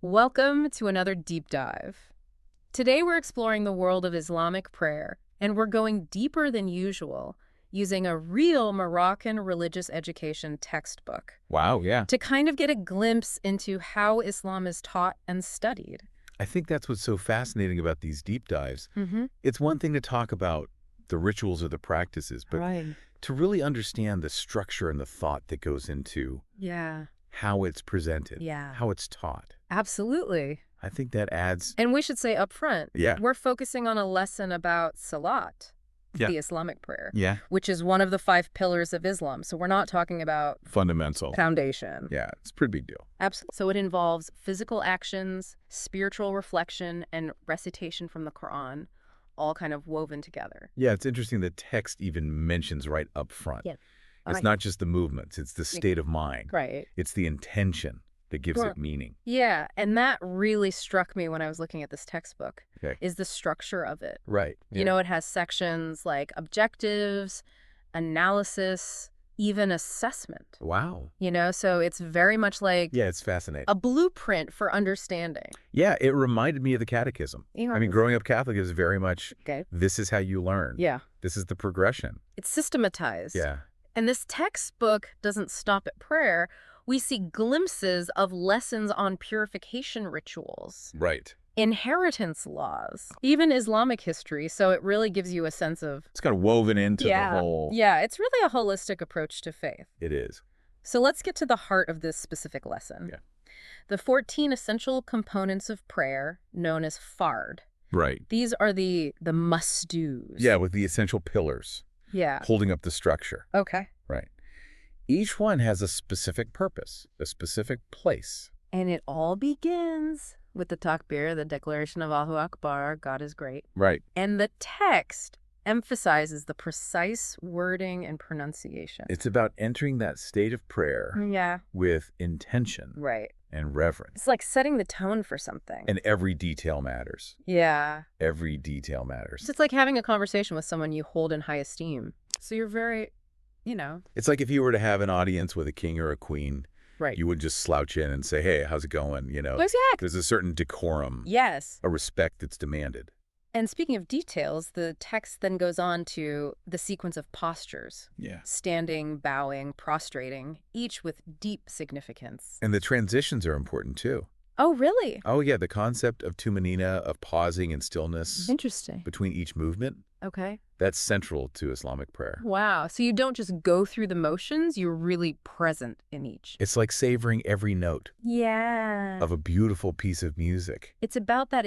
Welcome to another deep dive. Today we're exploring the world of Islamic prayer, and we're going deeper than usual, using a real Moroccan religious education textbook Wow, yeah. to kind of get a glimpse into how Islam is taught and studied. I think that's what's so fascinating about these deep dives. Mm-hmm. It's one thing to talk about the rituals or the practices, but Right. to really understand the structure and the thought that goes into Yeah. how it's presented, Yeah. how it's taught. Absolutely. I think that adds, And we should say up front, yeah, we're focusing on a lesson about Salat, Yeah. the Islamic prayer, yeah, which is one of the 5 pillars of Islam. So we're not talking about fundamental. foundation. Yeah, it's a pretty big deal. Absolutely. So it involves physical actions, spiritual reflection, and recitation from the Quran, all kind of woven together. Yeah, it's interesting the text even mentions right up front. Yeah. It's Right. not just the movements, it's the state of mind. Right. It's the intention that gives Well, it meaning. Yeah, and that really struck me when I was looking at this textbook, Okay. is the structure of it. Right. You know, it has sections like objectives, analysis, even assessment. Wow. So it's very much like Yeah, it's fascinating. a blueprint for understanding. Yeah, it reminded me of the catechism. You know, I mean, growing up Catholic is very much, Okay. this is how you learn. Yeah. This is the progression. It's systematized. Yeah. And this textbook doesn't stop at prayer. We see glimpses of lessons on purification rituals, Right. inheritance laws, even Islamic history. So it really gives you a sense of, It's kind of woven into the whole. yeah, it's really a holistic approach to faith. It is. So let's get to the heart of this specific lesson. Yeah. The 14 essential components of prayer, known as fard. Right. These are the must-dos. Yeah, with the essential pillars Yeah. holding up the structure. Okay. Right. Each one has a specific purpose, a specific place. And it all begins with the takbir, the declaration of Allahu Akbar, God is great. Right. And the text emphasizes the precise wording and pronunciation. It's about entering that state of prayer Yeah. with intention Right. and reverence. It's like setting the tone for something. And every detail matters. Yeah. Every detail matters. It's like having a conversation with someone you hold in high esteem. So you're very, It's like if you were to have an audience with a king or a queen, right. you would just slouch in and say, hey, how's it going? Exactly. There's a certain decorum, Yes. a respect that's demanded. And speaking of details, the text then goes on to the sequence of postures. Yeah. Standing, bowing, prostrating, each with deep significance. And the transitions are important too. Oh, really? Oh, yeah, the concept of tumanina, of pausing and stillness Interesting. between each movement, Okay. that's central to Islamic prayer. Wow. So you don't just go through the motions, you're really present in each. It's like savoring every note Yeah. of a beautiful piece of music. It's about that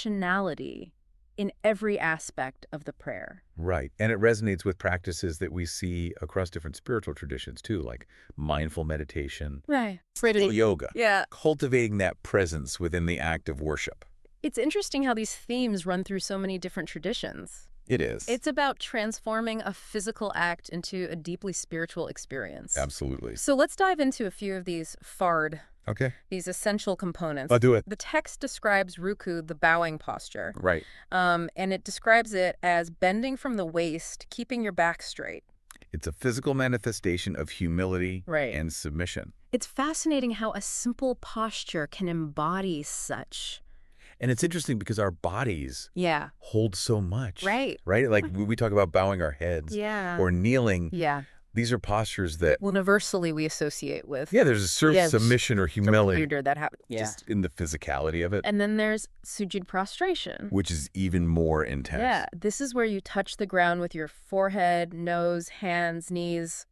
intentionality in every aspect of the prayer. Right. And it resonates with practices that we see across different spiritual traditions too, like mindful meditation, Right. yoga, Yeah. cultivating that presence within the act of worship. It's interesting how these themes run through so many different traditions. It is. It's about transforming a physical act into a deeply spiritual experience. Absolutely. So let's dive into a few of these fard, Okay. these essential components. I'll do it. The text describes ruku, the bowing posture, Right. and it describes it as bending from the waist, keeping your back straight. It's a physical manifestation of humility Right. and submission. It's fascinating how a simple posture can embody such. And it's interesting because our bodies Yeah. hold so much. Right. Right? Like we talk about bowing our heads Yeah. or kneeling. Yeah. These are postures that, Universally, we associate with. yeah, there's a certain Yes. submission or humility Leader that happens. Yeah. just in the physicality of it, And then there's sujud prostration. which is even more intense. Yeah, this is where you touch the ground with your forehead, nose, hands, knees,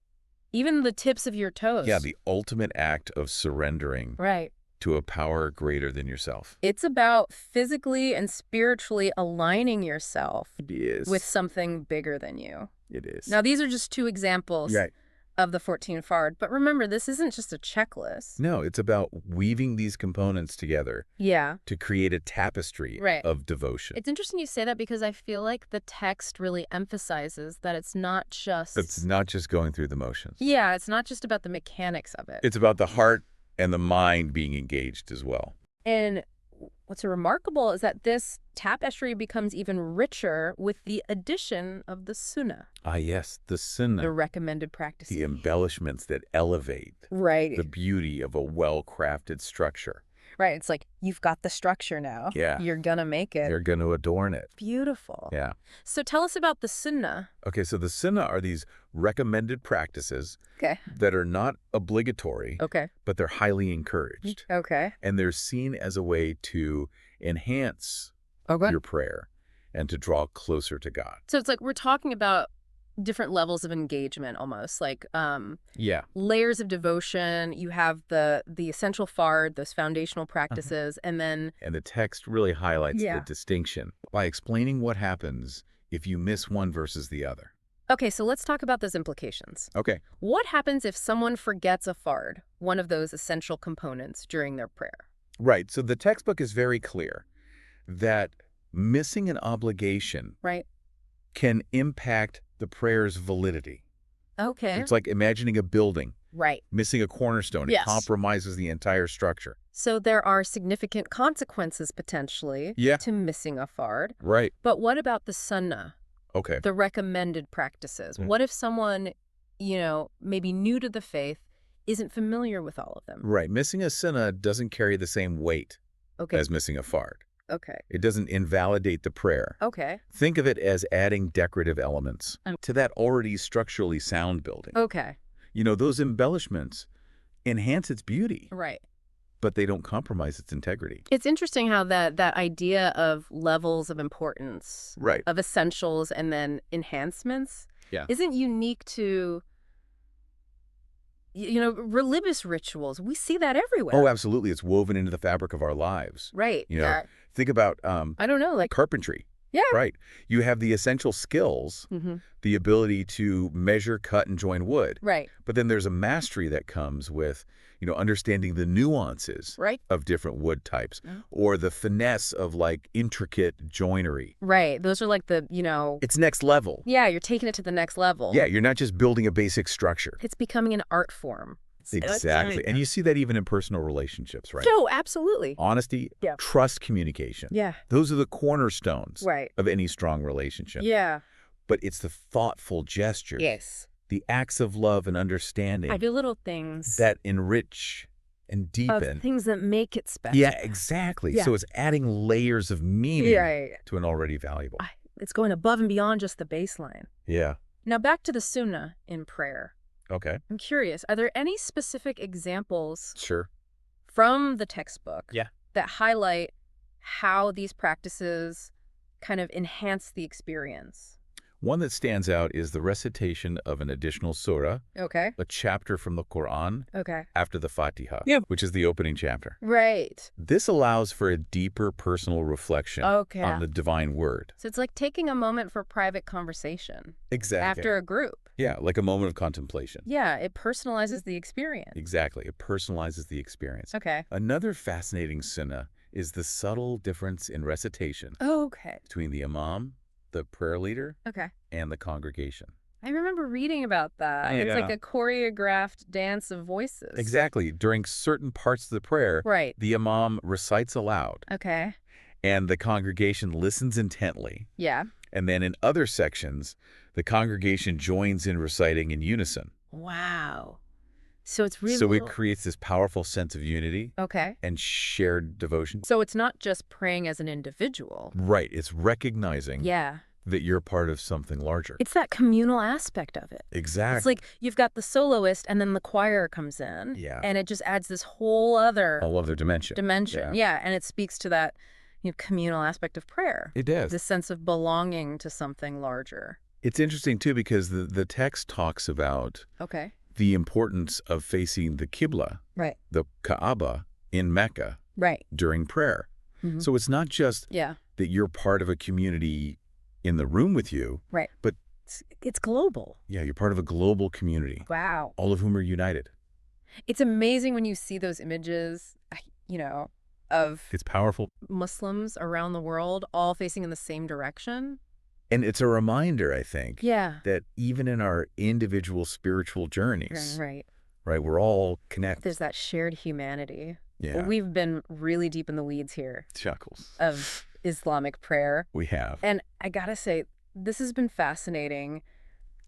even the tips of your toes. Yeah, the ultimate act of surrendering Right. to a power greater than yourself. It's about physically and spiritually aligning yourself It is. with something bigger than you. It is. Now, these are just 2 examples Right. of the 14 fard, but remember, this isn't just a checklist. No, it's about weaving these components together Yeah. to create a tapestry Right. of devotion. It's interesting you say that because I feel like the text really emphasizes that it's not just... It's not just going through the motions. Yeah, it's not just about the mechanics of it. It's about the heart and the mind being engaged as well. And what's remarkable is that this tapestry becomes even richer with the addition of the sunnah, Ah, yes, the the sunnah, recommended practice. the embellishments that elevate Right. the beauty of a well-crafted structure. Right. It's like, you've got the structure now. Yeah. You're gonna make it They're going to adorn it. beautiful. Yeah. So tell us about the sunnah. Okay, so the sunnah are these recommended practices Okay. that are not obligatory, Okay. but they're highly encouraged. Okay. And they're seen as a way to enhance Okay. your prayer and to draw closer to God. So it's like we're talking about different levels of engagement almost, like Yeah. layers of devotion. You have the essential fard, those foundational practices, and then And the text really highlights Yeah. the distinction by explaining what happens if you miss one versus the other. okay, so let's talk about those implications. Okay. What happens if someone forgets a fard, one of those essential components, during their prayer? Right. So the textbook is very clear that missing an obligation Right? can impact the prayer's validity. Okay. It's like imagining a building. Right. Missing a cornerstone, Yes. it compromises the entire structure. So there are significant consequences potentially Yeah. to missing a fard. Right. But what about the sunnah, Okay. the recommended practices? Mm. What if someone, maybe new to the faith, isn't familiar with all of them? Right. Missing a sunnah doesn't carry the same weight Okay. as missing a fard. Okay. It doesn't invalidate the prayer. Okay. Think of it as adding decorative elements Um. to that already structurally sound building. Okay. Those embellishments enhance its beauty, Right. but they don't compromise its integrity. It's interesting how that idea of levels of importance, Right. of essentials and then enhancements, Yeah. isn't unique to, religious rituals. We see that everywhere. Oh, absolutely. It's woven into the fabric of our lives. Right. Think about I don't know, like, carpentry. yeah. Right. You have the essential skills, Mm-hmm. the ability to measure, cut, and join wood. Right. But then there's a mastery that comes with, understanding the nuances Right. of different wood types Oh. or the finesse of like intricate joinery. Right. Those are like the, It's next level. yeah, you're taking it to the next level. Yeah, you're not just building a basic structure. It's becoming an art form. Exactly. And you see that even in personal relationships, right? No, absolutely. Honesty, Yeah. trust, communication. Yeah. Those are the cornerstones Right. of any strong relationship. Yeah. But it's the thoughtful gestures, Yes. the acts of love and understanding I do little things that enrich and of deepen. things that make it special. Yeah, exactly. Yeah. So it's adding layers of meaning Right. to an already valuable. It's going above and beyond just the baseline. Yeah. Now back to the sunnah in prayer. Okay. I'm curious, are there any specific examples Sure. from the textbook Yeah. that highlight how these practices kind of enhance the experience? One that stands out is the recitation of an additional surah, Okay. a chapter from the Quran Okay. after the Fatiha, Yeah. which is the opening chapter. Right. This allows for a deeper personal reflection Okay. on the divine word. So it's like taking a moment for private conversation Exactly. after a group. Yeah, like a moment of contemplation. Yeah, it personalizes the experience. Exactly. It personalizes the experience. Okay. Another fascinating sunnah is the subtle difference in recitation Okay. between the imam, the prayer leader, Okay. and the congregation. I remember reading about that. It's Yeah. like a choreographed dance of voices. Exactly. During certain parts of the prayer, Right. the imam recites aloud, Okay. and the congregation listens intently. Yeah. And then in other sections, the congregation joins in reciting in unison. Wow. So it's really... So it creates this powerful sense of unity Okay. and shared devotion. So it's not just praying as an individual. Right. It's recognizing Yeah. that you're part of something larger. It's that communal aspect of it. Exactly. It's like you've got the soloist and then the choir comes in. Yeah. And it just adds this whole other All other dimension. dimension. Yeah. Yeah. And it speaks to that communal aspect of prayer. It does. The sense of belonging to something larger. It's interesting, too, because the text talks about Okay. the importance of facing the Qibla, Right. the Kaaba, in Mecca Right. during prayer. Mhm. So it's not just Yeah. that you're part of a community in the room with you, Right. but It's global. yeah, you're part of a global community, Wow. all of whom are united. It's amazing when you see those images, of It's powerful. Muslims around the world all facing in the same direction. And it's a reminder, I think, Yeah. that even in our individual spiritual journeys, Right. right, we're all connected. There's that shared humanity. Yeah. We've been really deep in the weeds here Chuckles. of Islamic prayer. We have. And I gotta say, this has been fascinating.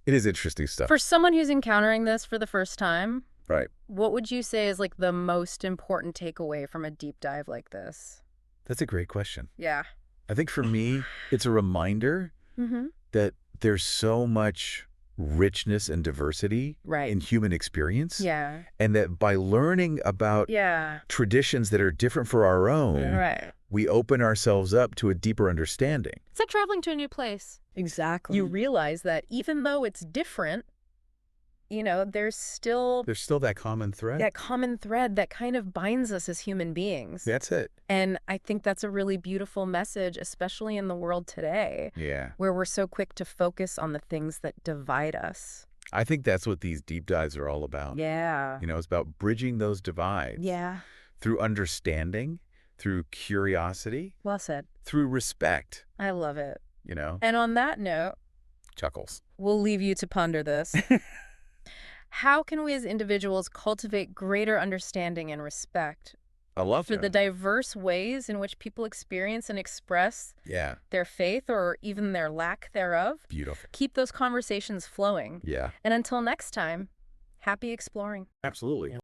It is interesting stuff. For someone who's encountering this for the first time, Right. What would you say is like the most important takeaway from a deep dive like this? That's a great question. Yeah. I think for me, it's a reminder Mm-hmm. that there's so much richness and diversity Right. in human experience. Yeah. And that by learning about Yeah. traditions that are different for our own, Right. we open ourselves up to a deeper understanding. It's like traveling to a new place. Exactly. You realize that even though it's different, there's still There's still that common thread. that common thread that kind of binds us as human beings. That's it. And I think that's a really beautiful message, especially in the world today, Yeah. where we're so quick to focus on the things that divide us. I think that's what these deep dives are all about. Yeah. It's about bridging those divides. Yeah. Through understanding, through curiosity, Well said. through respect, I love it. And on that note, chuckles. we'll leave you to ponder this. How can we as individuals cultivate greater understanding and respect I love for the diverse ways in which people experience and express Yeah. their faith or even their lack thereof? Beautiful. Keep those conversations flowing. Yeah. And until next time, happy exploring. Absolutely.